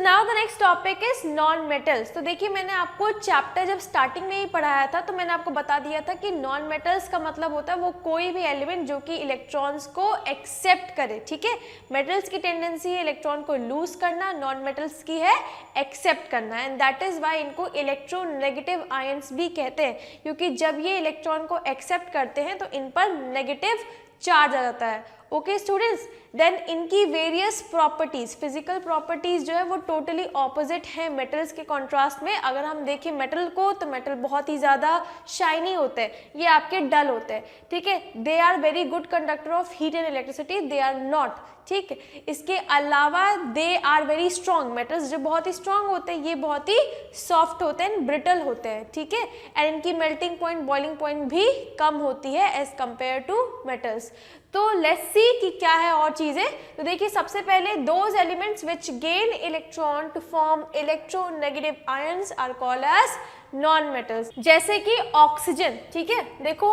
Now the next topic is non metals. तो देखिए मैंने आपको चैप्टर जब स्टार्टिंग में ही पढ़ाया था तो मैंने आपको बता दिया था कि नॉन मेटल्स का मतलब होता है वो कोई भी एलिमेंट जो कि इलेक्ट्रॉन्स को एक्सेप्ट करे, ठीक है। मेटल्स की टेंडेंसी है इलेक्ट्रॉन को लूज करना, नॉन मेटल्स की है एक्सेप्ट करना, एंड दैट इज वाई इनको इलेक्ट्रोनेगेटिव आयंस भी कहते हैं, क्योंकि जब ये इलेक्ट्रॉन को एक्सेप्ट करते हैं तो इन पर नेगेटिव चार्ज आ जाता है। ओके स्टूडेंट्स, देन इनकी वेरियस प्रॉपर्टीज, फिजिकल प्रॉपर्टीज जो है वो टोटली ऑपोजिट है मेटल्स के कॉन्ट्रास्ट में। अगर हम देखें मेटल को तो मेटल बहुत ही ज़्यादा शाइनी होते हैं, ये आपके डल होते हैं, ठीक है। They are very good conductor of heat and electricity, they are not, ठीक है। इसके अलावा they are very strong, metals जो बहुत ही स्ट्रॉन्ग होते हैं ये बहुत ही सॉफ्ट होते हैं, ब्रिटल होते हैं, ठीक है। एंड इनकी मेल्टिंग पॉइंट, बॉइलिंग पॉइंट भी कम होती है एज कंपेयर टू मेटल्स। तो लेट्स सी कि क्या है और चीजें। तो देखिए सबसे पहले those elements which gain electron to form electronegative ions are called as non metals, जैसे कि ऑक्सीजन, ठीक है। देखो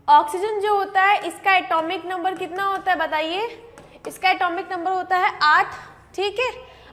ऑक्सीजन जो होता है इसका एटॉमिक नंबर कितना होता है बताइए, इसका एटॉमिक नंबर होता है 8, ठीक है।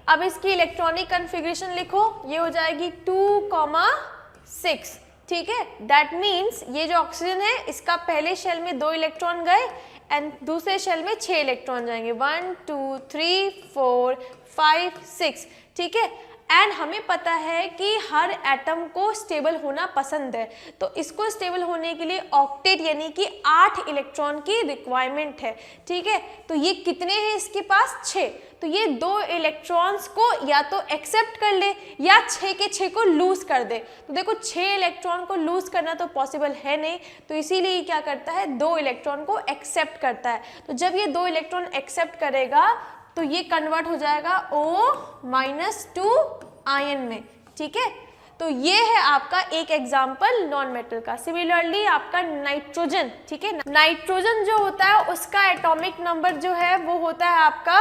अब इसकी इलेक्ट्रॉनिक कन्फिग्रेशन लिखो, ये हो जाएगी 2,6, ठीक है। दैट मीन्स ये जो ऑक्सीजन है इसका पहले शेल में 2 इलेक्ट्रॉन गए एंड दूसरे शेल में 6 इलेक्ट्रॉन जाएंगे, 1 2 3 4 5 6, ठीक है। एंड हमें पता है कि हर एटम को स्टेबल होना पसंद है, तो इसको स्टेबल होने के लिए ऑक्टेट यानी कि 8 इलेक्ट्रॉन की रिक्वायरमेंट है, ठीक है। तो ये कितने हैं इसके पास, 6, तो ये 2 इलेक्ट्रॉन्स को या तो एक्सेप्ट कर ले या 6 के 6 को लूज कर दे। तो देखो 6 इलेक्ट्रॉन को लूज करना तो पॉसिबल है नहीं, तो इसीलिए ये क्या करता है 2 इलेक्ट्रॉन को एक्सेप्ट करता है। तो जब ये 2 इलेक्ट्रॉन एक्सेप्ट करेगा तो ये कन्वर्ट हो जाएगा O-2 आयन में, ठीक है। तो ये है आपका एक एग्जाम्पल नॉन मेटल का। सिमिलरली आपका नाइट्रोजन, ठीक है। नाइट्रोजन जो होता है उसका एटॉमिक नंबर जो है वो होता है आपका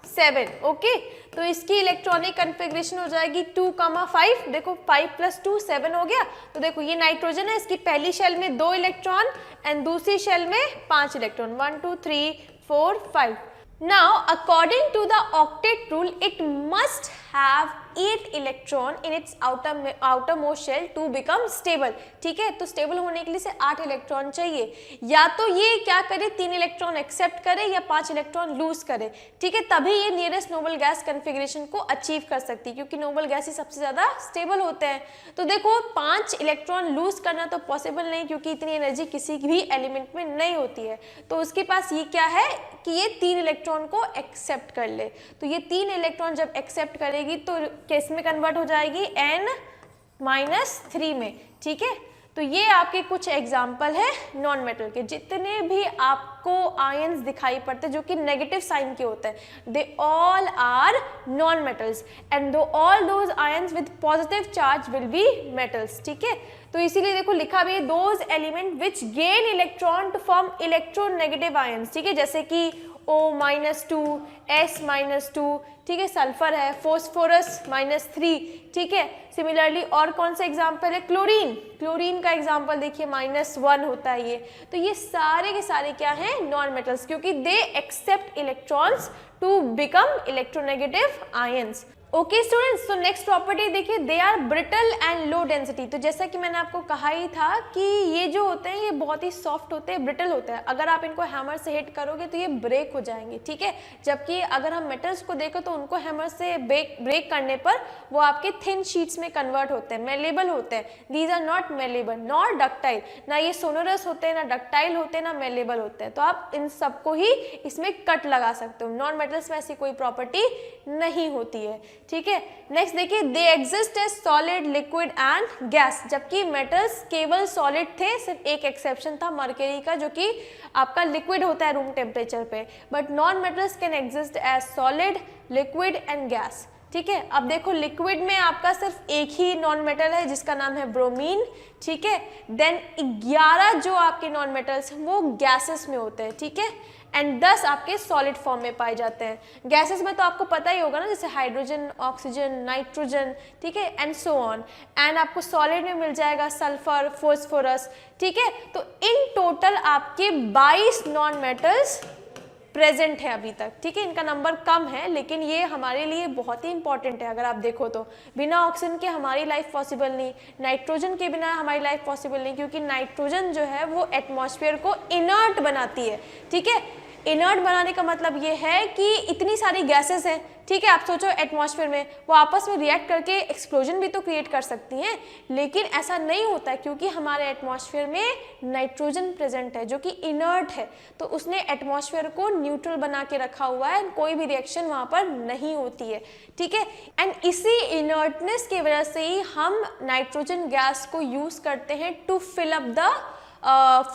7, ओके। तो इसकी इलेक्ट्रॉनिक कन्फिग्रेशन हो जाएगी 2,5, देखो 5 + 2 7 हो गया। तो देखो ये नाइट्रोजन है, इसकी पहली शेल में 2 इलेक्ट्रॉन एंड दूसरी शेल में 5 electron, 1 2 3 4 5। Now, according to the octet rule, it must have 8 electron in its outermost shell to become stable, ठीक है। तो स्टेबल होने के लिए से 8 इलेक्ट्रॉन चाहिए, या तो ये क्या करे 3 इलेक्ट्रॉन एक्सेप्ट करे या 5 इलेक्ट्रॉन लूज करे, ठीक है। तभी ये नियरेस्ट नोबल गैस कन्फिग्रेशन को अचीव कर सकती है, क्योंकि नोबल गैस ही सबसे ज़्यादा स्टेबल होते हैं। तो देखो 5 इलेक्ट्रॉन लूज करना तो पॉसिबल नहीं, क्योंकि इतनी एनर्जी किसी भी एलिमेंट में नहीं होती है। तो उसके पास ये क्या है कि ये 3 इलेक्ट्रॉन को एक्सेप्ट कर ले। तो ये 3 इलेक्ट्रॉन जब एक्सेप्ट करेगी तो किस में कन्वर्ट हो जाएगी, N-3 में, ठीक है। तो ये आपके कुछ एग्जाम्पल है नॉन मेटल के। जितने भी आपको आयंस दिखाई पड़ते हैं जो कि नेगेटिव साइन के होते हैं, they all are non metals and all those ions with positive charge will be metals, ठीक है। तो इसीलिए देखो लिखा भी है those element which gain electron to form electronegative ions, ठीक है। जैसे कि O-2, S-2, ठीक है। सल्फर है, फोस्फोरस -3, ठीक है। सिमिलरली और कौन सा एग्जाम्पल है, क्लोरीन, क्लोरीन का एग्जाम्पल देखिए -1 होता है ये। तो ये सारे के सारे क्या हैं, नॉन मेटल्स, क्योंकि they accept electrons to become electronegative ions. Okay students, तो नेक्स्ट प्रॉपर्टी देखिए, they are brittle and low density. तो जैसा कि मैंने आपको कहा ही था कि ये जो होते हैं ये बहुत ही सॉफ्ट होते हैं, ब्रिटल होते हैं। अगर आप इनको हैमर से हिट करोगे तो ये ब्रेक हो जाएंगे, ठीक है। जबकि अगर हम मेटल्स को देखो तो उनको हैमर से ब्रेक करने पर वो आपके थिन शीट्स में कन्वर्ट होते हैं, मेलेबल होते हैं। These are not malleable nor ductile, ना ये सोनोरस होते हैं, ना डक्टाइल होते हैं, ना मेलेबल होते हैं। तो आप इन सबको ही इसमें कट लगा सकते हो। नॉन मेटल्स में ऐसी कोई प्रॉपर्टी नहीं होती है, ठीक है। नेक्स्ट देखिए, they exist as solid, liquid and gas. जबकि मेटल्स केवल सॉलिड थे, सिर्फ एक एक्सेप्शन था मर्क्यूरी का जो कि आपका लिक्विड होता है रूम टेम्परेचर पे, but non metals can exist as solid, liquid and gas, ठीक है। अब देखो लिक्विड में आपका सिर्फ एक ही नॉन मेटल है जिसका नाम है ब्रोमीन, ठीक है। देन 11 जो आपके नॉन मेटल्स हैं वो गैसेस में होते हैं, ठीक है। एंड 10 आपके सॉलिड फॉर्म में पाए जाते हैं। गैसेस में तो आपको पता ही होगा ना, जैसे हाइड्रोजन, ऑक्सीजन, नाइट्रोजन, ठीक है, एंड सो ऑन। एंड आपको सॉलिड में मिल जाएगा सल्फर, फोस्फोरस, ठीक है। तो इन टोटल आपके 22 नॉन मेटल्स प्रेजेंट है अभी तक, ठीक है, इनका नंबर कम है, लेकिन ये हमारे लिए बहुत ही इंपॉर्टेंट है। अगर आप देखो तो बिना ऑक्सीजन के हमारी लाइफ पॉसिबल नहीं, नाइट्रोजन के बिना हमारी लाइफ पॉसिबल नहीं, क्योंकि नाइट्रोजन जो है वो एटमॉस्फेयर को इनर्ट बनाती है, ठीक है। इनर्ट बनाने का मतलब ये है कि इतनी सारी गैसेस हैं, ठीक है, आप सोचो एटमॉस्फेयर में वो आपस में रिएक्ट करके एक्सप्लोजन भी तो क्रिएट कर सकती हैं, लेकिन ऐसा नहीं होता है क्योंकि हमारे एटमॉस्फेयर में नाइट्रोजन प्रेजेंट है जो कि इनर्ट है, तो उसने एटमॉस्फेयर को न्यूट्रल बना के रखा हुआ है, कोई भी रिएक्शन वहाँ पर नहीं होती है, ठीक है। एंड इसी इनर्टनेस की वजह से ही हम नाइट्रोजन गैस को यूज़ करते हैं to fill up the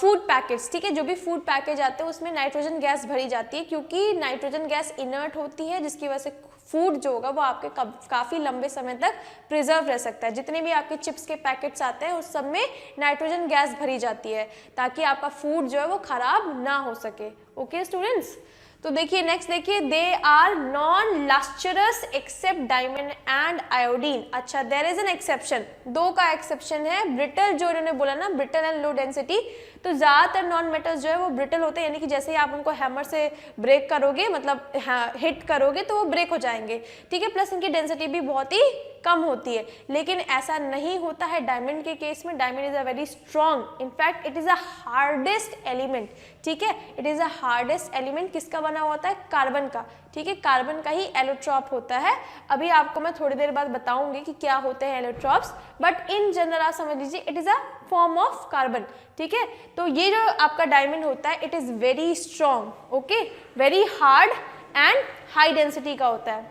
food packets, ठीक है, जो भी फूड पैकेज आते हैं उसमें नाइट्रोजन गैस भरी जाती है, क्योंकि नाइट्रोजन गैस इनर्ट होती है, जिसकी वजह से फूड जो होगा वो आपके काफ़ी लंबे समय तक प्रिजर्व रह सकता है। जितने भी आपके चिप्स के पैकेट्स आते हैं उस सब में नाइट्रोजन गैस भरी जाती है ताकि आपका फूड जो है वो खराब ना हो सके। ओके स्टूडेंट्स, तो देखिए नेक्स्ट देखिए, they are non lustrous except diamond and iodine. अच्छा, देयर इज एन एक्सेप्शन, दो का एक्सेप्शन है, ब्रिटल जो इन्होंने बोला ना, ब्रिटल एंड लो डेंसिटी, तो ज़्यादातर नॉन मेटल्स जो है वो ब्रिटल होते हैं, यानी कि जैसे ही आप उनको हैमर से ब्रेक करोगे, मतलब हिट करोगे तो वो ब्रेक हो जाएंगे, ठीक है, प्लस इनकी डेंसिटी भी बहुत ही कम होती है। लेकिन ऐसा नहीं होता है डायमंड के केस में, diamond is a very strong, in fact it is a hardest element, ठीक है, it is a hardest element, किसका बना होता है, कार्बन का, ठीक है, कार्बन का ही एलोट्रॉप होता है। अभी आपको मैं थोड़ी देर बाद बताऊंगी कि क्या होते हैं एलोट्रॉप्स, बट इन जनरल आप समझ लीजिए it is a form of carbon, ठीक है। तो ये जो आपका डायमंड होता है it is very strong, okay, very hard and high density का होता है।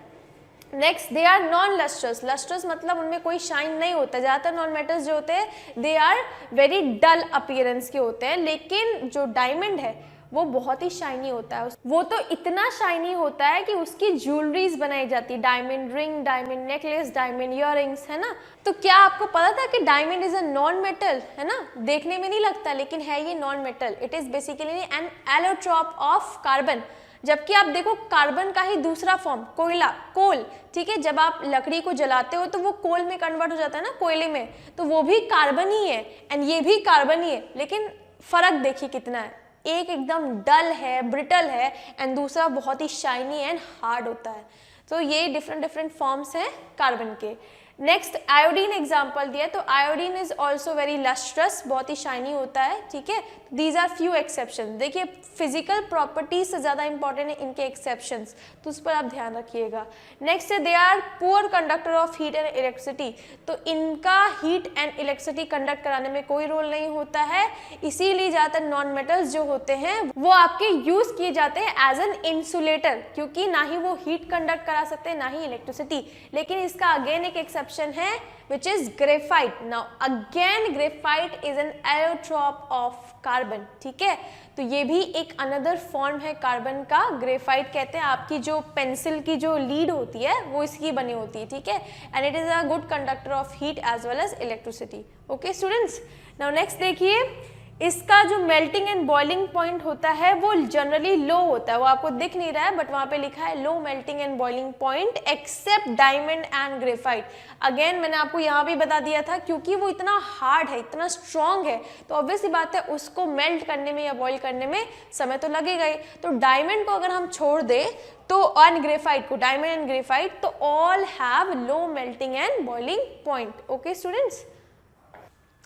Next, they are non lustrous, lustrous मतलब उनमें कोई शाइन नहीं होता, ज़्यादातर नॉन मेटल्स जो होते हैं they are very dull appearance के होते हैं, लेकिन जो डायमंड है वो बहुत ही शाइनी होता है, वो तो इतना शाइनी होता है कि उसकी ज्वेलरीज बनाई जाती है, diamond ring, diamond necklace, diamond earrings, है ना। तो क्या आपको पता था कि diamond is a non metal, है ना, देखने में नहीं लगता लेकिन है ये non metal, it is basically an allotrope of carbon. जबकि आप देखो कार्बन का ही दूसरा फॉर्म कोयला, कोल, ठीक है, जब आप लकड़ी को जलाते हो तो वो कोल में कन्वर्ट हो जाता है ना, कोयले में, तो वो भी कार्बन ही है एंड ये भी कार्बन ही है, लेकिन फर्क देखिए कितना है, एक एकदम डल है, ब्रिटल है, एंड दूसरा बहुत ही शाइनी एंड हार्ड होता है। तो ये डिफरेंट फॉर्म्स हैं कार्बन के। नेक्स्ट, आयोडीन एग्जाम्पल दिया, तो iodine is also very lustrous, बहुत ही शाइनी होता है, ठीक है। दीज आर फ्यू एक्सेप्शन, देखिए फिजिकल प्रॉपर्टीज से ज़्यादा इंपॉर्टेंट है इनके एक्सेप्शंस, तो उस पर आप ध्यान रखिएगा। नेक्स्ट है, they are poor conductor of heat and electricity, तो इनका हीट एंड इलेक्ट्रिसिटी कंडक्ट कराने में कोई रोल नहीं होता है, इसीलिए ज़्यादातर नॉन मेटल्स जो होते हैं वो आपके यूज़ किए जाते हैं एज एन इंसुलेटर, क्योंकि ना ही वो हीट कंडक्ट करा सकते हैं ना ही इलेक्ट्रिसिटी। लेकिन इसका अगेन एक एक्सेप्शन है which is graphite. Now again graphite is an allotrope of carbon, ठीक है, तो ये भी एक अनदर फॉर्म है कार्बन का, ग्रेफाइट कहते हैं, आपकी जो पेंसिल की जो लीड होती है वो इसकी बनी होती है, ठीक है, and it is a good conductor of heat as well as electricity. Okay students, now next देखिए, इसका जो मेल्टिंग एंड बॉइलिंग पॉइंट होता है वो जनरली लो होता है, वो आपको दिख नहीं रहा है बट वहाँ पे लिखा है low melting and boiling point accept diamond and graphite. Again मैंने आपको यहाँ भी बता दिया था, क्योंकि वो इतना हार्ड है, इतना स्ट्रॉन्ग है, तो ऑब्वियसली बात है उसको मेल्ट करने में या बॉइल करने में समय तो लगेगा ही। तो डायमंड को अगर हम छोड़ दें तो ऑन ग्रेफाइट को, डायमंड एंड ग्रेफाइट, तो all have low melting and boiling point. Okay students,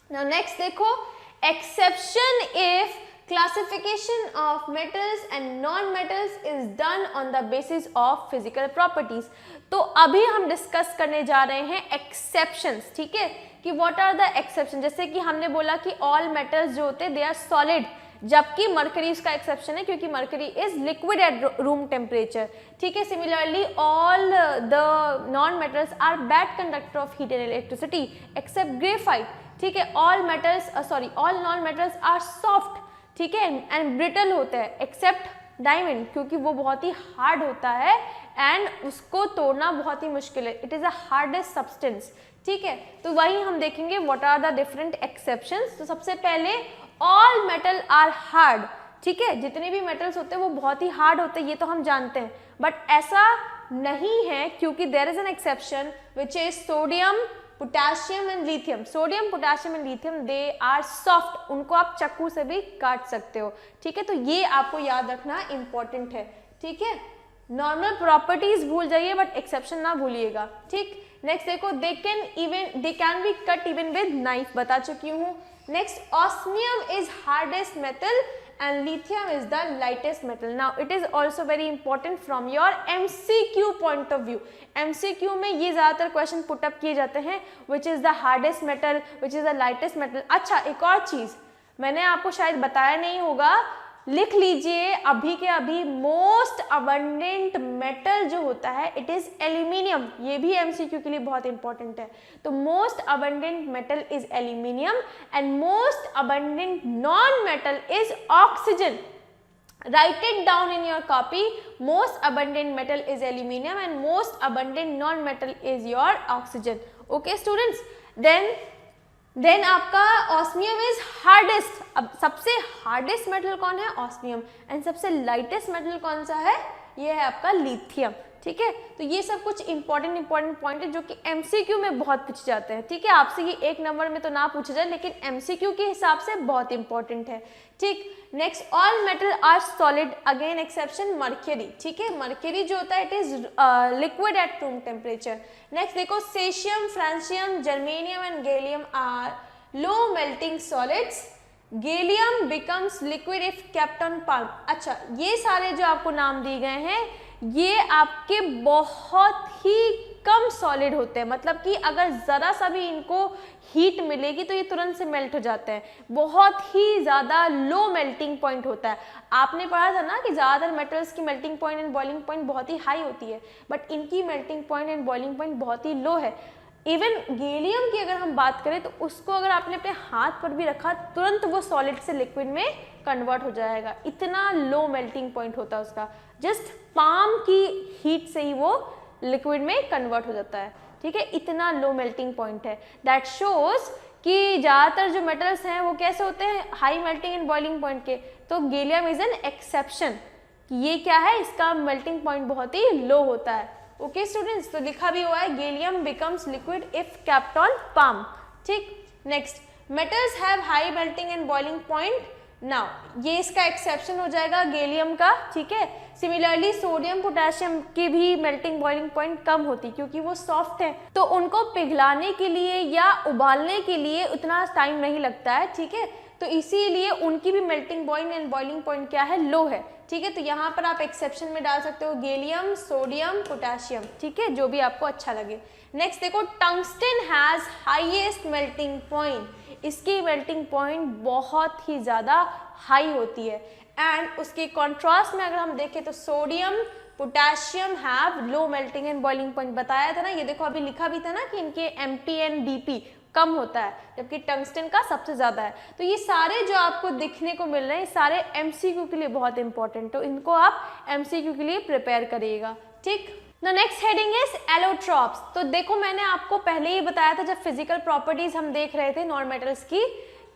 now next देखो, exception if classification of metals and non-metals is done on the basis of physical properties। तो अभी हम discuss करने जा रहे हैं exceptions, ठीक है, कि what are the exceptions। जैसे कि हमने बोला कि all metals जो होते हैं they are solid, जबकि मरकरी उसका एक्सेप्शन है क्योंकि mercury is liquid at room temperature, ठीक है। Similarly all the non metals are bad conductor of heat and electricity except graphite, ठीक है। All non metals are soft, ठीक है, एंड ब्रिटल होते हैं एक्सेप्ट डायमंड, क्योंकि वो बहुत ही हार्ड होता है एंड उसको तोड़ना बहुत ही मुश्किल है, it is a hardest substance, ठीक है। तो वही हम देखेंगे what are the different exceptions. तो सबसे पहले ऑल मेटल आर हार्ड, ठीक है, जितने भी मेटल्स होते हैं वो बहुत ही हार्ड होते हैं, ये तो हम जानते हैं, बट ऐसा नहीं है क्योंकि there is an exception which is sodium, potassium and lithium, sodium potassium and lithium they are soft, उनको आप चाकू से भी काट सकते हो, ठीक है। तो ये आपको याद रखना इंपॉर्टेंट है, ठीक है। नॉर्मल प्रॉपर्टीज भूल जाइए बट एक्सेप्शन ना भूलिएगा, ठीक। नेक्स्ट देखो, they can be cut even with knife, बता चुकी हूँ। Next, osmium is hardest metal and lithium is the lightest metal. Now it is also very important from your MCQ point of view. MCQ में ये ज़्यादातर question put up किए जाते हैं, which is the hardest metal, which is the lightest metal. अच्छा, एक और चीज़ मैंने आपको शायद बताया नहीं होगा, लिख लीजिए अभी के अभी, मोस्ट अबंडेंट मेटल जो होता है इट इज एल्यूमिनियम, ये भी एमसीक्यू के लिए बहुत इंपॉर्टेंट है। तो most abundant metal is aluminium and most abundant non metal is oxygen. Write it down in your copy. Most abundant metal is aluminium and most abundant non-metal is your oxygen. Okay students, then आपका osmium is hardest. अब सबसे hardest metal कौन है? Osmium. And सबसे lightest metal कौन सा है? ये है आपका लिथियम, ठीक है। तो ये सब कुछ इंपॉर्टेंट पॉइंट है जो कि एमसीक्यू में बहुत पूछे जाते हैं, ठीक है। आपसे ये एक नंबर में तो ना पूछा जाए लेकिन एमसीक्यू के हिसाब से बहुत इंपॉर्टेंट है, ठीक। Next, all metal are solid, again exception mercury, ठीक है। मर्क्यूरी जो होता है it is liquid at room temperature. Next देखो, caesium, francium, germanium and gallium are low melting solids. Gallium becomes liquid if kept on palm. अच्छा, ये सारे जो आपको नाम दिए गए हैं ये आपके बहुत ही कम सॉलिड होते हैं, मतलब कि अगर ज़रा सा भी इनको हीट मिलेगी तो ये तुरंत से मेल्ट हो जाते हैं, बहुत ही ज़्यादा लो मेल्टिंग पॉइंट होता है। आपने पढ़ा था ना कि ज़्यादातर मेटल्स की melting point and boiling point बहुत ही हाई होती है, बट इनकी melting point and boiling point बहुत ही लो है। इवन गैलियम की अगर हम बात करें तो उसको अगर आपने अपने हाथ पर भी रखा तुरंत वो सॉलिड से लिक्विड में कन्वर्ट हो जाएगा, इतना लो मेल्टिंग पॉइंट होता है उसका। जस्ट पाम की हीट से ही वो लिक्विड में कन्वर्ट हो जाता है, ठीक है, इतना लो मेल्टिंग पॉइंट है। दैट शोज कि ज़्यादातर जो मेटल्स हैं वो कैसे होते हैं, high melting and boiling point के। तो गैलियम इज एन एक्सेप्शन, ये क्या है, इसका मेल्टिंग पॉइंट बहुत ही लो होता है। ओके स्टूडेंट्स, तो लिखा भी हुआ है gallium becomes liquid if kept on palm, ठीक। Next, metals have high melting and boiling point. Now ये इसका एक्सेप्शन हो जाएगा गैलियम का, ठीक है। सिमिलरली सोडियम पोटेशियम की भी मेल्टिंग बॉइलिंग पॉइंट कम होती क्योंकि वो सॉफ्ट है, तो उनको पिघलाने के लिए या उबालने के लिए उतना टाइम नहीं लगता है, ठीक है। तो इसीलिए उनकी भी melting point and boiling point क्या है, लो है, ठीक है। तो यहाँ पर आप एक्सेप्शन में डाल सकते हो गैलियम, सोडियम, पोटेशियम, ठीक है, जो भी आपको अच्छा लगे। नेक्स्ट देखो, tungsten has highest melting point, इसकी मेल्टिंग पॉइंट बहुत ही ज़्यादा हाई होती है। एंड उसके कॉन्ट्रास्ट में अगर हम देखें तो sodium, potassium have low melting and boiling point, बताया था ना, ये देखो अभी लिखा भी था ना कि इनके एमटी एंड डीपी कम होता है जबकि टंगस्टन का सबसे ज़्यादा है। तो ये सारे जो आपको दिखने को मिल रहे हैं सारे एमसीक्यू के लिए बहुत इंपॉर्टेंट, तो इनको आप एमसीक्यू के लिए प्रिपेयर करिएगा, ठीक। The next heading is allotropes. तो देखो मैंने आपको पहले ही बताया था जब फिजिकल प्रॉपर्टीज हम देख रहे थे नॉन मेटल्स की,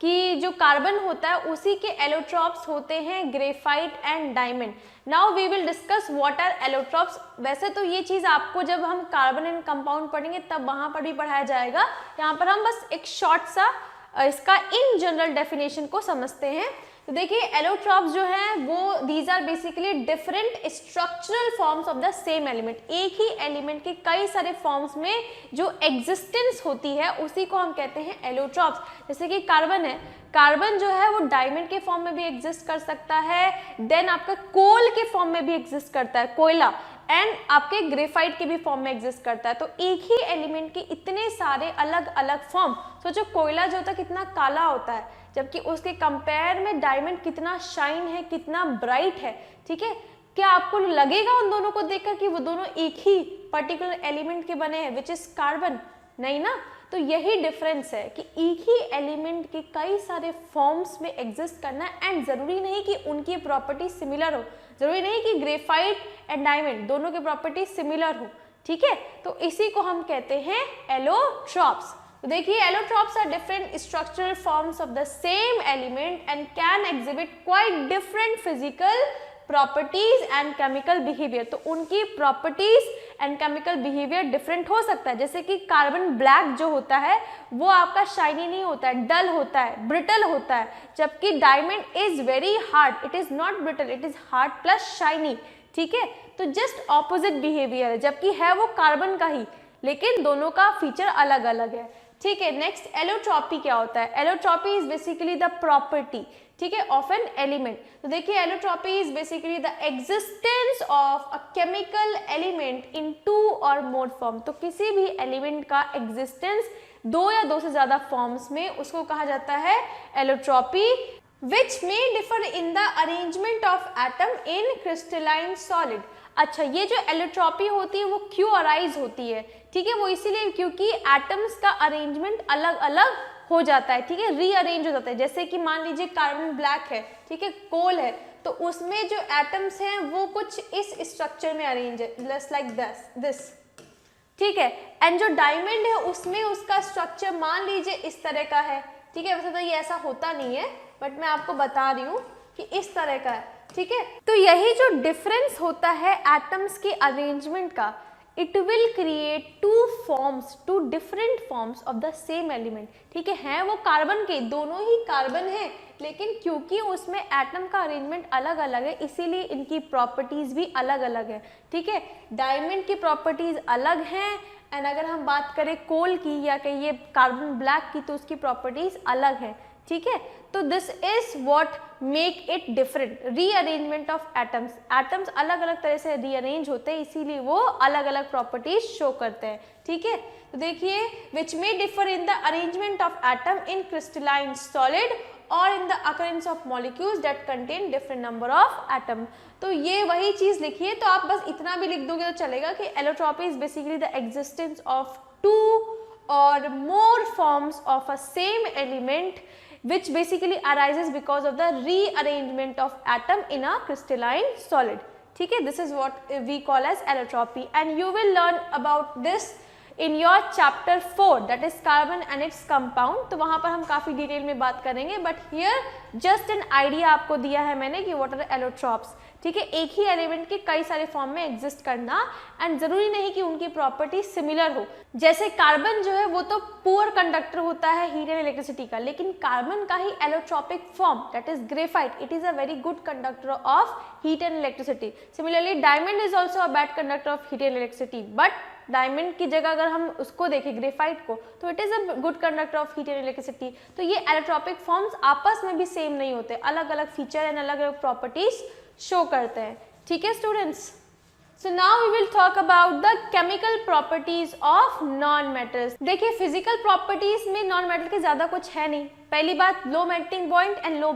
कि जो कार्बन होता है उसी के एलोट्रॉप्स होते हैं graphite and diamond. Now we will discuss what are allotropes. वैसे तो ये चीज़ आपको जब हम कार्बन एंड कंपाउंड पढ़ेंगे तब वहाँ पर भी पढ़ाया जाएगा, यहाँ पर हम बस एक शॉर्ट सा इसका इन जनरल डेफिनेशन को समझते हैं। तो देखिए एलोट्रॉप्स जो हैं वो these are basically different structural forms of the same element, एक ही एलिमेंट के कई सारे फॉर्म्स में जो एग्जिस्टेंस होती है उसी को हम कहते हैं एलोट्रॉप्स। जैसे कि कार्बन है, कार्बन जो है वो डायमंड के फॉर्म में भी एग्जिस्ट कर सकता है, देन आपका कोल के फॉर्म में भी एग्जिस्ट करता है, कोयला, एंड आपके ग्रेफाइट के भी फॉर्म में एग्जिस्ट करता है। तो एक ही एलिमेंट के इतने सारे अलग अलग फॉर्म, सोचो कोयला जो होता है कितना काला होता है जबकि उसके कंपेयर में डायमंड कितना शाइन है, कितना ब्राइट है, ठीक है। क्या आपको लगेगा उन दोनों को देखकर कि वो दोनों एक ही पर्टिकुलर एलिमेंट के बने हैं विच इज कार्बन? नहीं ना। तो यही डिफरेंस है कि एक ही एलिमेंट के कई सारे फॉर्म्स में एग्जिस्ट करना है एंड जरूरी नहीं कि उनकी प्रॉपर्टी सिमिलर हो, जरूरी नहीं कि ग्रेफाइट एंड डायमंड दोनों की प्रॉपर्टी सिमिलर हो, ठीक है। तो इसी को हम कहते हैं एलोट्रॉप्स। तो देखिए allotropes are different structural forms of the same element and can exhibit quite different physical properties and chemical behaviour. तो उनकी properties and chemical behaviour different हो सकता है। जैसे कि कार्बन ब्लैक जो होता है वो आपका शाइनी नहीं होता है, डल होता है, ब्रिटल होता है, जबकि diamond is very hard, it is not brittle, it is hard plus shiny. ठीक है, तो जस्ट ऑपोजिट बिहेवियर है, जबकि है वो कार्बन का ही, लेकिन दोनों का फीचर अलग अलग है। ठीक है, नेक्स्ट एलोट्रॉपी क्या होता है? Allotropy is basically the property, ठीक है, ऑफ एन एलिमेंट। तो देखिए allotropy is basically the existence of a chemical element in 2 और मोर फॉर्म। तो किसी भी एलिमेंट का एग्जिस्टेंस 2 या 2 से ज्यादा फॉर्म्स में, उसको कहा जाता है allotropy, which may differ in the arrangement of atom in crystalline solid। अच्छा, ये जो एलोट्रॉपी होती है वो क्यों अराइज होती है? ठीक है, वो इसीलिए क्योंकि एटम्स का अरेंजमेंट अलग अलग हो जाता है, ठीक है, रीअरेंज हो जाता है। जैसे कि मान लीजिए कार्बन ब्लैक है, ठीक है, कोल है, तो उसमें जो एटम्स हैं वो कुछ इस स्ट्रक्चर में अरेंज है, जस्ट लाइक दिस, ठीक है। एंड जो डायमंड है उसमें उसका स्ट्रक्चर मान लीजिए इस तरह का है, ठीक है, वैसे तो ये ऐसा होता नहीं है, बट मैं आपको बता रही हूँ कि इस तरह का है, ठीक है। तो यही जो डिफरेंस होता है एटम्स के अरेंजमेंट का, it will create 2 different forms of the same element. ठीक है वो कार्बन के, दोनों ही कार्बन है, लेकिन क्योंकि उसमें एटम का अरेंजमेंट अलग अलग है, इसीलिए इनकी प्रॉपर्टीज भी अलग अलग है। ठीक है, डायमंड की प्रॉपर्टीज अलग हैं, एंड अगर हम बात करें कोल की या कहिए कार्बन ब्लैक की, तो उसकी प्रॉपर्टीज अलग है। ठीक है, तो this is what make it different, rearrangement of atoms. Atoms अलग अलग तरह से रीअरेंज होते हैं, इसीलिए वो अलग अलग प्रॉपर्टीज शो करते हैं। ठीक है, तो देखिए which may differ in the arrangement of atom in crystalline solid और in the occurrence of molecules that contain different number of atom. तो ये वही चीज लिखिए, तो आप बस इतना भी लिख दोगे तो चलेगा कि allotropy is basically the existence of 2 or more forms of a same element which basically arises because of the rearrangement of atom in a crystalline solid. ठीक है, this is what we call as allotropy, and you will learn about this in your chapter 4 that is carbon and its compound। तो वहाँ पर हम काफ़ी detail में बात करेंगे, but here just an idea आपको दिया है मैंने कि what are allotropes। ठीक है, एक ही एलिमेंट के कई सारे फॉर्म में एग्जिस्ट करना, एंड जरूरी नहीं कि उनकी प्रॉपर्टी सिमिलर हो। जैसे कार्बन जो है वो तो पुअर कंडक्टर होता है हीट एंड इलेक्ट्रिसिटी का, लेकिन कार्बन का ही allotropic form that is graphite, it is a very good conductor of heat and electricity. Similarly diamond is also a bad conductor of heat and electricity, but diamond की जगह अगर हम उसको देखें ग्रेफाइट को, तो it is a good conductor of heat and electricity. तो ये एलोट्रॉपिक फॉर्म्स आपस में भी सेम नहीं होते, अलग अलग फीचर एंड अलग अलग प्रॉपर्टीज शो करते हैं। ठीक है students, so now we will talk about the chemical properties of non metals. देखिए फिजिकल प्रॉपर्टीज में नॉन मेटल के ज्यादा कुछ है नहीं। पहली बात, low melting point and low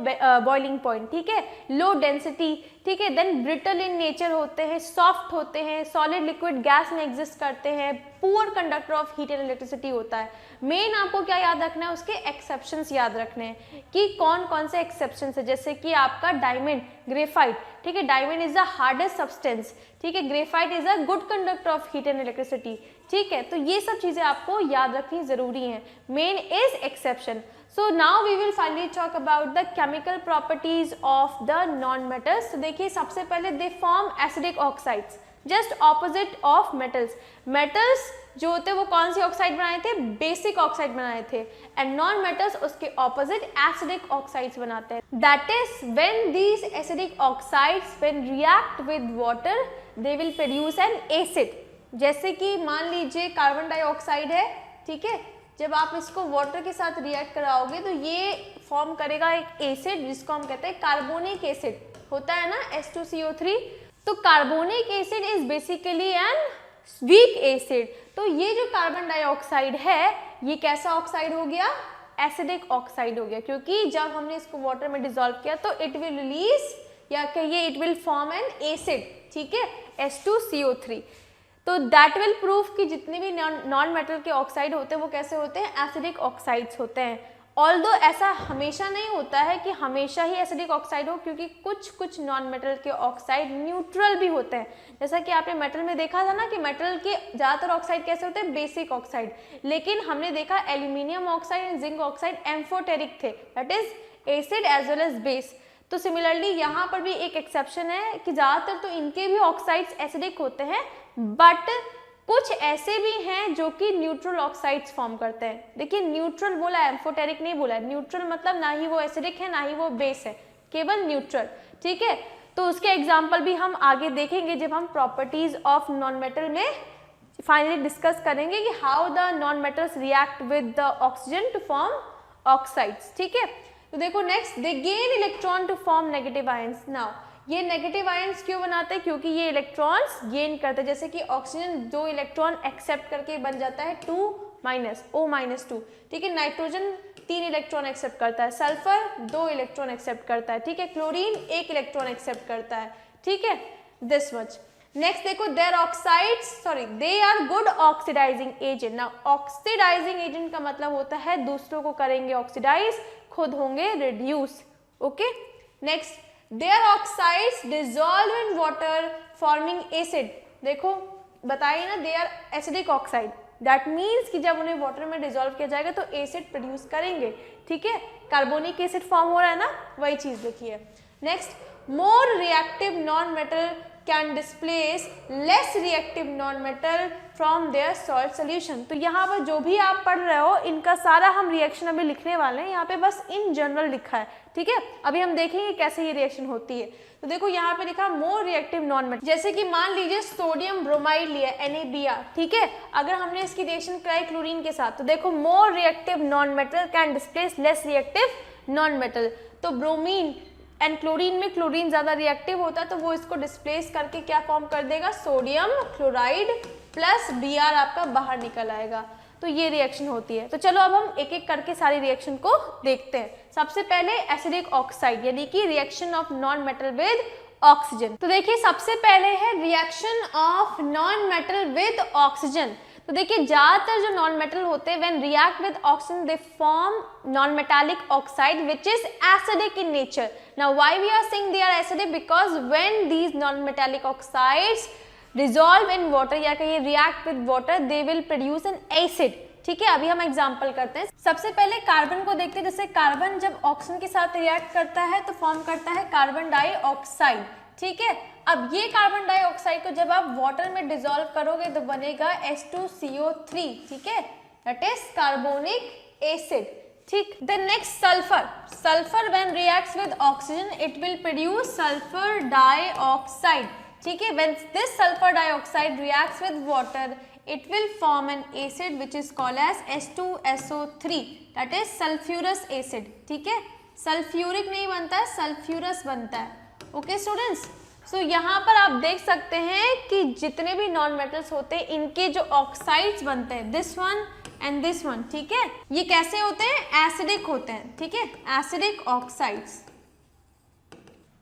boiling point, ठीक है, लो डेंसिटी, ठीक है, देन ब्रिटल इन नेचर होते हैं, सॉफ्ट होते हैं, सॉलिड लिक्विड गैस में एग्जिस्ट करते हैं, poor conductor of heat and electricity होता है। मेन आपको क्या याद रखना है, उसके एक्सेप्शंस याद रखने हैं कि कौन कौन से एक्सेप्शंस है। जैसे कि आपका डायमंड, ग्रेफाइट, ठीक है, diamond is the hardest substance, ठीक है, graphite is a good conductor of heat and electricity. ठीक है, तो ये सब चीजें आपको याद रखनी जरूरी है। Main is exception. So now we will finally talk about the chemical properties of the non-metals। तो देखिए सबसे पहले they form acidic oxides, just opposite of metals। metals जो होते हैं वो कौन सी ऑक्साइड बनाए थे? बेसिक ऑक्साइड बनाए थे, एंड नॉन मेटल्स उसके ऑपोजिट एसिडिक ऑक्साइड्स बनाते हैं। That is when these acidic oxides when react with water they will produce an acid. जैसे कि मान लीजिए कार्बन डाइऑक्साइड है, ठीक है, जब आप इसको वाटर के साथ रिएक्ट कराओगे तो ये फॉर्म करेगा एक एसिड जिसको हम कहते हैं कार्बोनिक एसिड, होता है ना H2CO3। तो carbonic acid is basically an weak acid. तो ये जो कार्बन डाइऑक्साइड है ये कैसा ऑक्साइड हो गया? एसिडिक ऑक्साइड हो गया, क्योंकि जब हमने इसको वाटर में डिसॉल्व किया तो इट विल रिलीज या कहिए it will form an acid, ठीक है, H2CO3। तो दैट विल प्रूव कि जितने भी नॉन मेटल के ऑक्साइड होते हैं वो कैसे होते हैं? एसिडिक ऑक्साइड्स होते हैं। ऑल्दो ऐसा हमेशा नहीं होता है कि हमेशा ही एसिडिक ऑक्साइड हो, क्योंकि कुछ नॉन मेटल के ऑक्साइड न्यूट्रल भी होते हैं। जैसा कि आपने मेटल में देखा था ना कि मेटल के ज़्यादातर ऑक्साइड कैसे होते हैं? Basic oxide. लेकिन हमने देखा aluminium oxide and zinc oxide amphoteric थे, that is acid as well as base. तो सिमिलरली यहाँ पर भी एक एक्सेप्शन है कि ज़्यादातर तो इनके भी ऑक्साइड्स एसिडिक होते हैं, बट कुछ ऐसे भी हैं जो कि न्यूट्रल ऑक्साइड्स फॉर्म करते हैं। देखिए न्यूट्रल बोला है, एम्फोटेरिक नहीं बोला है। न्यूट्रल मतलब ना ही वो एसिडिक है ना ही वो बेस है, केवल न्यूट्रल, ठीक है। तो उसके एग्जाम्पल भी हम आगे देखेंगे जब हम प्रॉपर्टीज ऑफ नॉन मेटल में फाइनली डिस्कस करेंगे कि how the non metals react with the oxygen to form oxides, ठीक है। तो देखो next, they gain electron to form negative ions. Now ये नेगेटिव आयंस क्यों बनाते हैं? क्योंकि ये इलेक्ट्रॉन्स गेन करते हैं, जैसे कि ऑक्सीजन 2 इलेक्ट्रॉन एक्सेप्ट करके बन जाता है 2 माइनस O-2, ठीक है। नाइट्रोजन 3 इलेक्ट्रॉन एक्सेप्ट करता है, सल्फर 2 इलेक्ट्रॉन एक्सेप्ट करता है, ठीक है। क्लोरीन 1 इलेक्ट्रॉन एक्सेप्ट करता है, ठीक है, दिस मच। नेक्स्ट देखो, their oxides sorry they are good oxidising agent. ना ऑक्सीडाइजिंग एजेंट का मतलब होता है दूसरों को करेंगे ऑक्सीडाइज, खुद होंगे reduce, okay. Next, their oxides dissolve in water forming acid. देखो बताइए ना, they are acidic oxide, that means कि जब उन्हें वाटर में डिसॉल्व किया जाएगा तो एसिड प्रोड्यूस करेंगे, ठीक है। कार्बोनिक एसिड फॉर्म हो रहा है ना, वही चीज देखिए। Next, more reactive non metal can displace less reactive non metal from their salt solution. तो यहाँ पर जो भी आप पढ़ रहे हो इनका सारा हम रिएक्शन अभी लिखने वाले हैं, यहाँ पे बस इन जनरल लिखा है, ठीक है। अभी हम देखेंगे कैसे ये रिएक्शन होती है। तो देखो यहाँ पे लिखा मोर रिएक्टिव नॉन मेटल, जैसे कि मान लीजिए सोडियम ब्रोमाइड लिया NaBr, ठीक है। अगर हमने इसकी रिएक्शन कराई क्लोरीन के साथ, तो देखो मोर reactive non metal can displace less reactive non metal. तो ब्रोमीन एंड क्लोरीन में क्लोरीन ज्यादा रिएक्टिव होता है, तो वो इसको डिस्प्लेस करके क्या फॉर्म कर देगा, सोडियम क्लोराइड प्लस Br आपका बाहर निकल आएगा। तो ये रिएक्शन होती है। तो चलो अब हम एक एक करके सारी रिएक्शन को देखते हैं। सबसे पहले एसिडिक ऑक्साइड यानी कि reaction of non metal with oxygen. तो देखिए सबसे पहले है reaction of non metal with oxygen. तो देखिए ज्यादातर जो नॉन मेटल होते हैं when react with oxygen they form non metallic oxide which is acidic in nature. Now why we are saying they are acidic, because when these non metallic oxides dissolve in water या कहिए react with water they will produce an acid, ठीक है। अभी हम example करते हैं। सबसे पहले कार्बन को देखते हैं। जैसे कार्बन जब ऑक्सीजन के साथ रिएक्ट करता है तो फॉर्म करता है कार्बन डाइऑक्साइड, ठीक है। अब ये कार्बन डाइऑक्साइड को जब आप वाटर में डिसॉल्व करोगे तो बनेगा H2CO3, ठीक है, दैट इज कार्बोनिक एसिड, ठीक। Then next sulphur. Sulphur when reacts with oxygen it will produce sulphur dioxide, ठीक है। When this sulphur dioxide reacts with water it will form an acid which is called as H2SO3, that is sulfurous acid, ठीक है। Sulphuric नहीं बनता है, sulphurous बनता है, okay students. सो यहाँ पर आप देख सकते हैं कि जितने भी नॉन मेटल्स होते हैं इनके जो ऑक्साइड्स बनते हैं, this one and this one, ठीक है, ये कैसे होते हैं, एसिडिक होते हैं, ठीक है, एसिडिक ऑक्साइड्स।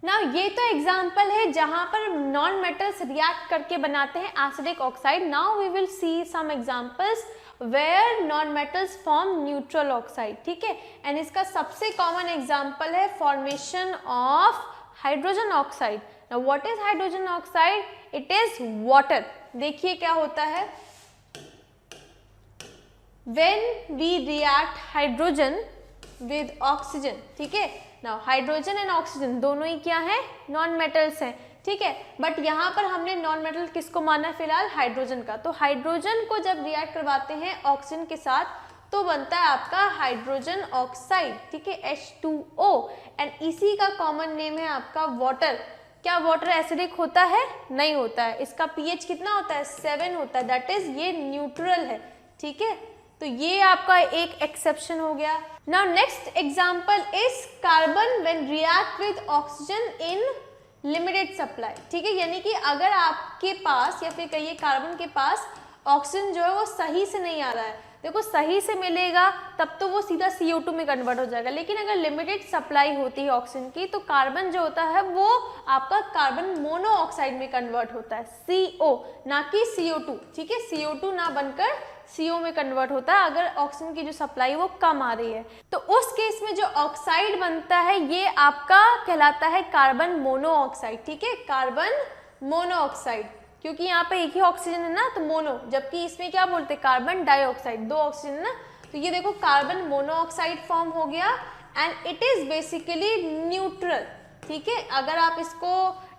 नाउ ये तो एग्जाम्पल है जहां पर नॉन मेटल्स रिएक्ट करके बनाते हैं acidic oxide. Now we will see some examples where non metals form neutral oxide, ठीक है। एंड इसका सबसे कॉमन एग्जांपल है formation of hydrogen oxide. Now what is hydrogen oxide, it is water. देखिए क्या होता है, when we react hydrogen with oxygen, ठीक है। नाउ हाइड्रोजन एंड ऑक्सीजन दोनों ही क्या है, नॉन मेटल्स हैं, ठीक है। बट यहाँ पर हमने नॉन मेटल किसको माना, फिलहाल हाइड्रोजन का। तो हाइड्रोजन को जब रिएक्ट करवाते हैं ऑक्सीजन के साथ तो बनता है आपका हाइड्रोजन ऑक्साइड, ठीक है, H2O। एंड इसी का कॉमन नेम है आपका वाटर। क्या वाटर एसिडिक होता है, नहीं होता है। इसका pH कितना होता है, 7 होता है, दैट इज ये न्यूट्रल है, ठीक है। तो ये आपका एक एक्सेप्शन हो गया। Now next example is carbon when react with oxygen in limited supply, ठीक है। यानी कि अगर आपके पास या फिर कहिए कार्बन के पास ऑक्सीजन जो है वो सही से नहीं आ रहा है, देखो सही से मिलेगा तब तो वो सीधा CO2 में कन्वर्ट हो जाएगा, लेकिन अगर लिमिटेड सप्लाई होती है ऑक्सीजन की तो कार्बन जो होता है वो आपका कार्बन मोनोऑक्साइड में कन्वर्ट होता है, CO ना कि CO2, ठीक है। CO2 ना बनकर CO में कन्वर्ट होता है अगर ऑक्सीजन की जो सप्लाई वो कम आ रही है। तो उस केस में जो ऑक्साइड बनता है ये आपका कहलाता है कार्बन मोनोऑक्साइड, ठीक है, कार्बन मोनोऑक्साइड, क्योंकि यहाँ पे एक ही ऑक्सीजन है ना तो मोनो, जबकि इसमें क्या बोलते हैं कार्बन डाइऑक्साइड, 2 ऑक्सीजन है ना। तो ये देखो कार्बन मोनोऑक्साइड फॉर्म हो गया and it is basically neutral, ठीक है। अगर आप इसको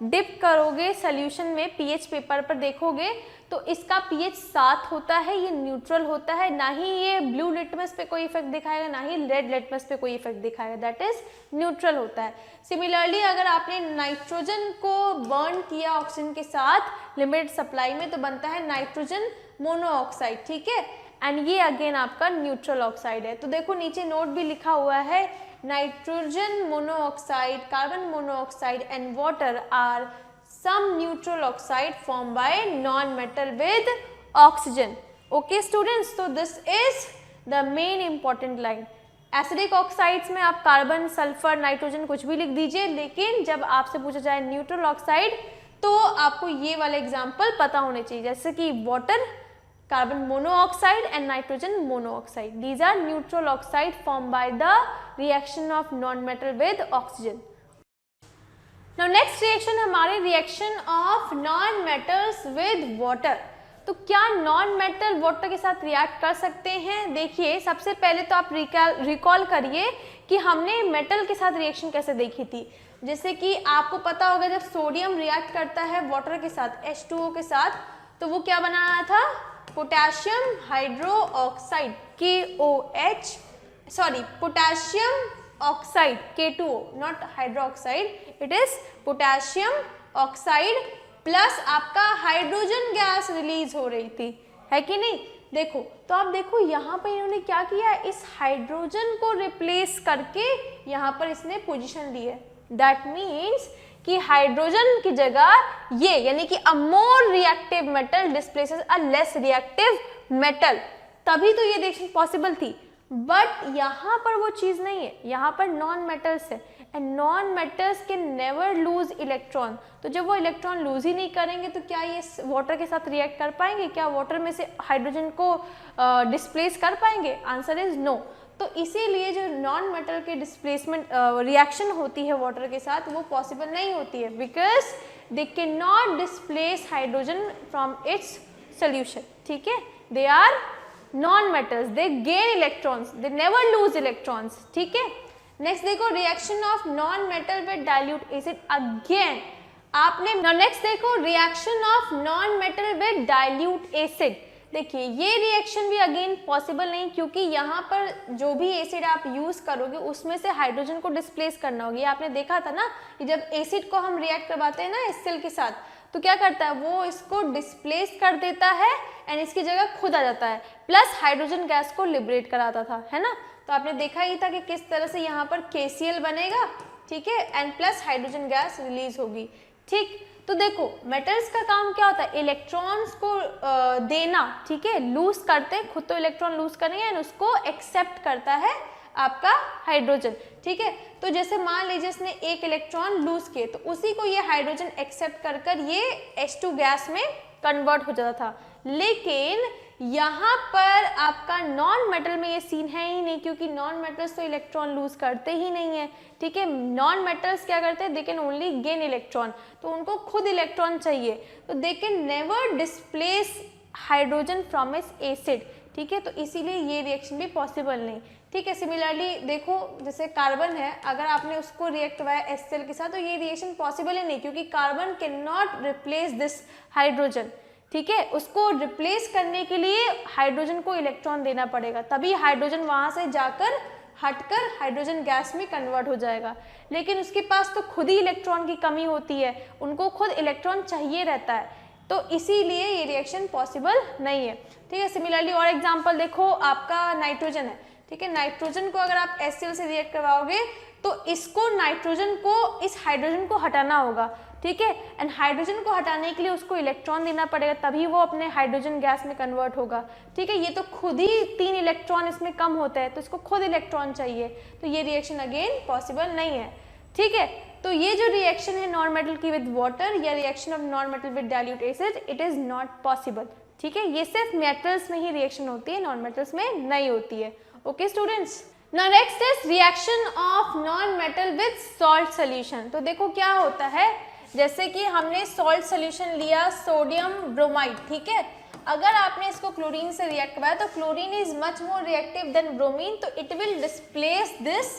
डिप करोगे सॉल्यूशन में, पीएच पेपर पर देखोगे तो इसका पीएच 7 होता है, ये न्यूट्रल होता है, ना ही ये ब्लू लिटमस पे कोई इफेक्ट दिखाएगा, ना ही रेड लिटमस पे कोई इफेक्ट दिखाएगा, दैट इज न्यूट्रल होता है। सिमिलरली अगर आपने नाइट्रोजन को बर्न किया ऑक्सीजन के साथ लिमिटेड सप्लाई में तो बनता है नाइट्रोजन मोनोऑक्साइड, ठीक है, एंड ये अगेन आपका न्यूट्रल ऑक्साइड है। तो देखो नीचे नोट भी लिखा हुआ है, nitrogen monoxide, carbon monoxide and water are some neutral oxide formed by non-metal with oxygen. Okay students, so this is the main important line. Acidic oxides में आप कार्बन, सल्फर, नाइट्रोजन कुछ भी लिख दीजिए, लेकिन जब आपसे पूछा जाए न्यूट्रल ऑक्साइड तो आपको ये वाले एग्जाम्पल पता होने चाहिए, जैसे कि water, carbon monoxide and nitrogen monoxide, these are neutral oxide form by the reaction of non metal with oxygen. Now next reaction हमारी reaction of non metals with water. तो क्या नॉन मेटल वाटर के साथ react कर सकते हैं? देखिए सबसे पहले तो आप रिकॉल करिए कि हमने मेटल के साथ रिएक्शन कैसे देखी थी। जैसे कि आपको पता होगा जब सोडियम रिएक्ट करता है वाटर के साथ, H2O के साथ, तो वो क्या बनाया था? Potassium hydro oxide, KOH, sorry potassium oxide, K2O, not hydroxide, it is potassium oxide plus आपका हाइड्रोजन गैस रिलीज हो रही थी, है कि नहीं? देखो तो आप देखो यहाँ पर इन्होंने क्या किया, इस हाइड्रोजन को रिप्लेस करके यहाँ पर इसने पोजीशन ली है। दैट मीन्स कि हाइड्रोजन की जगह ये, यानी कि a more reactive metal displaces a less reactive metal, तभी तो ये रिएक्शन पॉसिबल थी। बट यहाँ पर वो चीज़ नहीं है, यहाँ पर नॉन मेटल्स है and non metals can never lose electron. तो जब वो इलेक्ट्रॉन लूज ही नहीं करेंगे तो क्या ये वाटर के साथ रिएक्ट कर पाएंगे? क्या वाटर में से हाइड्रोजन को डिस्प्लेस कर पाएंगे? Answer is no. तो इसीलिए जो नॉन मेटल के डिस्प्लेसमेंट रिएक्शन होती है वाटर के साथ वो पॉसिबल नहीं होती है, because they can not displace hydrogen from its solution, ठीक है। They are non-metals, they gain electrons, they never lose electrons, ठीक है। नेक्स्ट देखो reaction of non metal with dilute acid, again आपने नेक्स्ट देखो reaction of non metal with dilute acid. देखिए ये reaction भी अगेन पॉसिबल नहीं, क्योंकि यहाँ पर जो भी एसिड आप यूज करोगे उसमें से हाइड्रोजन को डिस्प्लेस करना होगा। आपने देखा था ना कि जब एसिड को हम रिएक्ट करवाते हैं ना HCl के साथ, तो क्या करता है वो इसको डिस्प्लेस कर देता है एंड इसकी जगह खुद आ जाता है, प्लस हाइड्रोजन गैस को लिबरेट कराता था, है ना। तो आपने देखा ही था कि किस तरह से यहाँ पर KCl बनेगा, ठीक है, and plus hydrogen gas release होगी, ठीक। तो देखो मेटल्स का काम क्या होता है, इलेक्ट्रॉन्स को देना, ठीक है, लूज करते हैं, खुद तो इलेक्ट्रॉन लूज करेंगे एंड उसको एक्सेप्ट करता है आपका हाइड्रोजन, ठीक है। तो जैसे मान लीजिए इसने एक इलेक्ट्रॉन लूज किए तो उसी को ये हाइड्रोजन एक्सेप्ट कर कर ये H2 गैस में कन्वर्ट हो जाता था। लेकिन यहाँ पर आपका नॉन मेटल में ये सीन है ही नहीं, क्योंकि नॉन मेटल्स तो इलेक्ट्रॉन लूज करते ही नहीं है, ठीक है। नॉन मेटल्स क्या करते हैं, they can only gain electron, तो उनको खुद इलेक्ट्रॉन चाहिए, तो they can never displace hydrogen from it's acid, ठीक है। तो इसीलिए ये रिएक्शन भी पॉसिबल नहीं, ठीक है। सिमिलरली देखो जैसे कार्बन है, अगर आपने उसको रिएक्ट करवाया HCl के साथ तो ये रिएक्शन पॉसिबल ही नहीं, क्योंकि carbon can not replace this hydrogen, ठीक है। उसको रिप्लेस करने के लिए हाइड्रोजन को इलेक्ट्रॉन देना पड़ेगा, तभी हाइड्रोजन वहाँ से जाकर हटकर हाइड्रोजन गैस में कन्वर्ट हो जाएगा। लेकिन उसके पास तो खुद ही इलेक्ट्रॉन की कमी होती है, उनको खुद इलेक्ट्रॉन चाहिए रहता है, तो इसीलिए ये रिएक्शन पॉसिबल नहीं है, ठीक है। सिमिलरली और एग्जांपल देखो, आपका नाइट्रोजन है, ठीक है। नाइट्रोजन को अगर आप HCl से रिएक्ट करवाओगे तो इसको नाइट्रोजन को इस हाइड्रोजन को हटाना होगा, ठीक है, एंड हाइड्रोजन को हटाने के लिए उसको इलेक्ट्रॉन देना पड़ेगा, तभी वो अपने हाइड्रोजन गैस में कन्वर्ट होगा, ठीक है। ये तो खुद ही 3 इलेक्ट्रॉन इसमें कम होता है, तो इसको खुद इलेक्ट्रॉन चाहिए, तो ये रिएक्शन अगेन पॉसिबल नहीं है, ठीक है। तो ये जो रिएक्शन है नॉन मेटल की विद वाटर या reaction of non metal with dilute acid, it is not possible, ठीक है। ये सिर्फ मेटल्स में ही रिएक्शन होती है, नॉन मेटल्स में नहीं होती है। Okay students, now next is reaction of non metal with salt solution. तो देखो क्या होता है, जैसे कि हमने सॉल्ट सोल्यूशन लिया सोडियम ब्रोमाइड, ठीक है। अगर आपने इसको क्लोरीन से रिएक्ट करवाया तो chlorine is much more reactive than bromine, तो it will displace this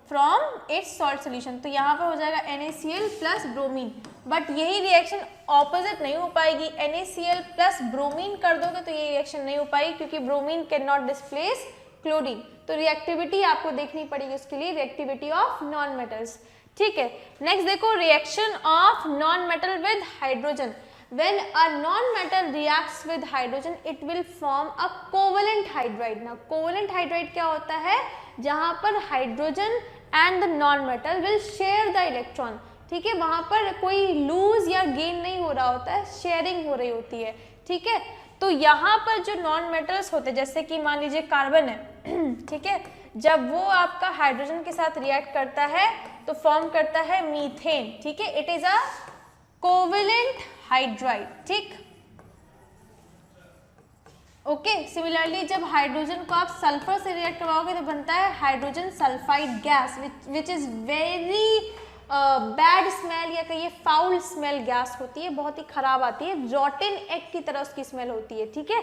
from its salt solution. तो यहाँ पर हो जाएगा NaCl प्लस ब्रोमीन, बट यही रिएक्शन ऑपोजिट नहीं हो पाएगी। NaCl प्लस ब्रोमीन कर दोगे तो ये रिएक्शन नहीं हो पाएगी, क्योंकि bromine can not displace chlorine. तो रिएक्टिविटी आपको देखनी पड़ेगी उसके लिए, रिएक्टिविटी ऑफ नॉन मेटल्स। ठीक है, नेक्स्ट देखो reaction of non metal with hydrogen. When a non-metal reacts with hydrogen, it will form a covalent hydride. Now, covalent hydride क्या होता है? जहाँ पर hydrogen and the non-metal will share the electron. ठीक है, वहाँ पर कोई लूज या गेन नहीं हो रहा होता है, शेयरिंग हो रही होती है। ठीक है, तो यहाँ पर जो नॉन मेटल्स होते हैं, जैसे कि मान लीजिए कार्बन है, ठीक है, जब वो आपका हाइड्रोजन के साथ रिएक्ट करता है तो फॉर्म करता है मीथेन। ठीक है, it is a covalent hydride. ठीक, ओके। सिमिलरली जब हाइड्रोजन को आप सल्फर से रिएक्ट करवाओगे तो बनता है hydrogen sulphide gas, which is very bad smell या कहिए फाउल स्मेल गैस होती है, बहुत ही खराब आती है, रॉटन एग की तरह उसकी स्मेल होती है। ठीक है,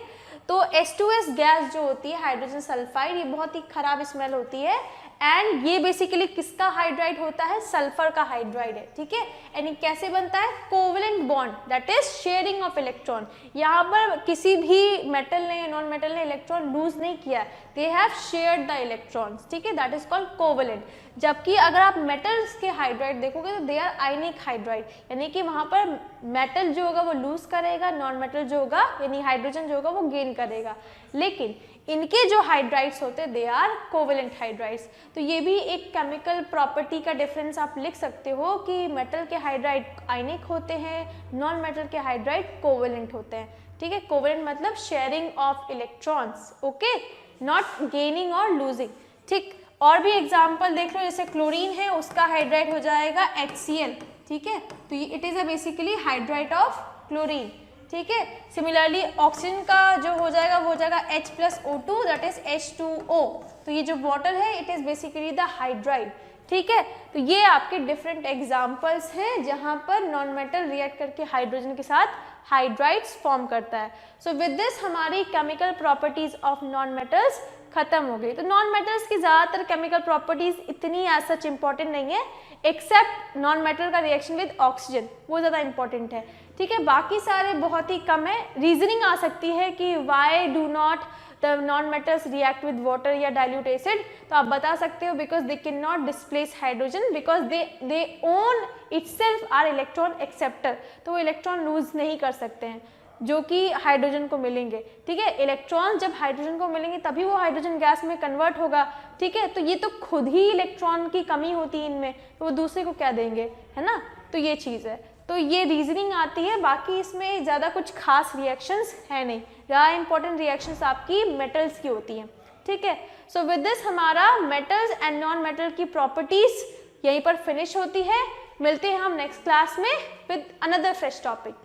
तो H2S गैस जो होती है हाइड्रोजन सल्फाइड, ये बहुत ही खराब स्मेल होती है, एंड ये बेसिकली किसका हाइड्राइड होता है? सल्फर का हाइड्राइड है। ठीक है, एंड कैसे बनता है? Covalent bond, that is sharing of electron. यहाँ पर किसी भी मेटल ने या नॉन मेटल ने इलेक्ट्रॉन लूज नहीं किया, they have shared the electrons. ठीक है, दैट इज कॉल्ड कोवेलेंट। जबकि अगर आप मेटल्स के हाइड्राइड देखोगे तो दे आर आयनिक हाइड्राइड, यानी कि वहाँ पर मेटल जो होगा वो लूज करेगा, नॉन मेटल जो होगा यानी हाइड्रोजन जो होगा वो गेन करेगा। लेकिन इनके जो हाइड्राइड्स होते हैं दे आर कोवेलेंट हाइड्राइड्स। तो ये भी एक केमिकल प्रॉपर्टी का डिफरेंस आप लिख सकते हो कि मेटल के हाइड्राइड आयनिक होते हैं, नॉन मेटल के हाइड्राइड कोवेलेंट होते हैं। ठीक है, कोवेलेंट मतलब sharing of electrons, okay, not gaining और लूजिंग। ठीक, और भी एग्जाम्पल देख लो, जैसे क्लोरीन है उसका हाइड्राइड हो जाएगा HCl। ठीक है, तो it is a basically hydride of chlorine. ठीक है, सिमिलरली ऑक्सीजन का जो हो जाएगा वो हो जाएगा H+O2 दैट इज H2O। तो ये जो वाटर है it is basically the hydride. ठीक है, तो ये आपके डिफरेंट एग्जाम्पल्स हैं जहां पर नॉन मेटल रिएक्ट करके हाइड्रोजन के साथ हाइड्राइड्स फॉर्म करता है। सो विद दिस हमारी chemical properties of non metals खत्म हो गई। तो नॉन मेटल्स की ज़्यादातर केमिकल प्रॉपर्टीज इतनी एज सच इंपॉर्टेंट नहीं है, एक्सेप्ट नॉन मेटल का रिएक्शन विद ऑक्सीजन, वो ज़्यादा इंपॉर्टेंट है। ठीक है, बाकी सारे बहुत ही कम है। रीजनिंग आ सकती है कि why do not the non metals react with water या डाइल्यूट एसिड, तो आप बता सकते हो because they can not displace hydrogen, because they own itself are electron acceptor. तो वो इलेक्ट्रॉन लूज नहीं कर सकते हैं जो कि हाइड्रोजन को मिलेंगे। ठीक है, इलेक्ट्रॉन जब हाइड्रोजन को मिलेंगे तभी वो हाइड्रोजन गैस में कन्वर्ट होगा। ठीक है, तो ये तो खुद ही इलेक्ट्रॉन की कमी होती है इनमें, तो वो दूसरे को क्या देंगे, है ना। तो ये चीज़ है, तो ये रीजनिंग आती है। बाकी इसमें ज़्यादा कुछ खास रिएक्शंस है नहीं, ज़्यादा इंपॉर्टेंट रिएक्शंस आपकी मेटल्स की होती हैं। ठीक है, सो विद दिस हमारा मेटल्स एंड नॉन मेटल की प्रॉपर्टीज यहीं पर फिनिश होती है। मिलते हैं हम नेक्स्ट क्लास में विद अनदर फ्रेश टॉपिक।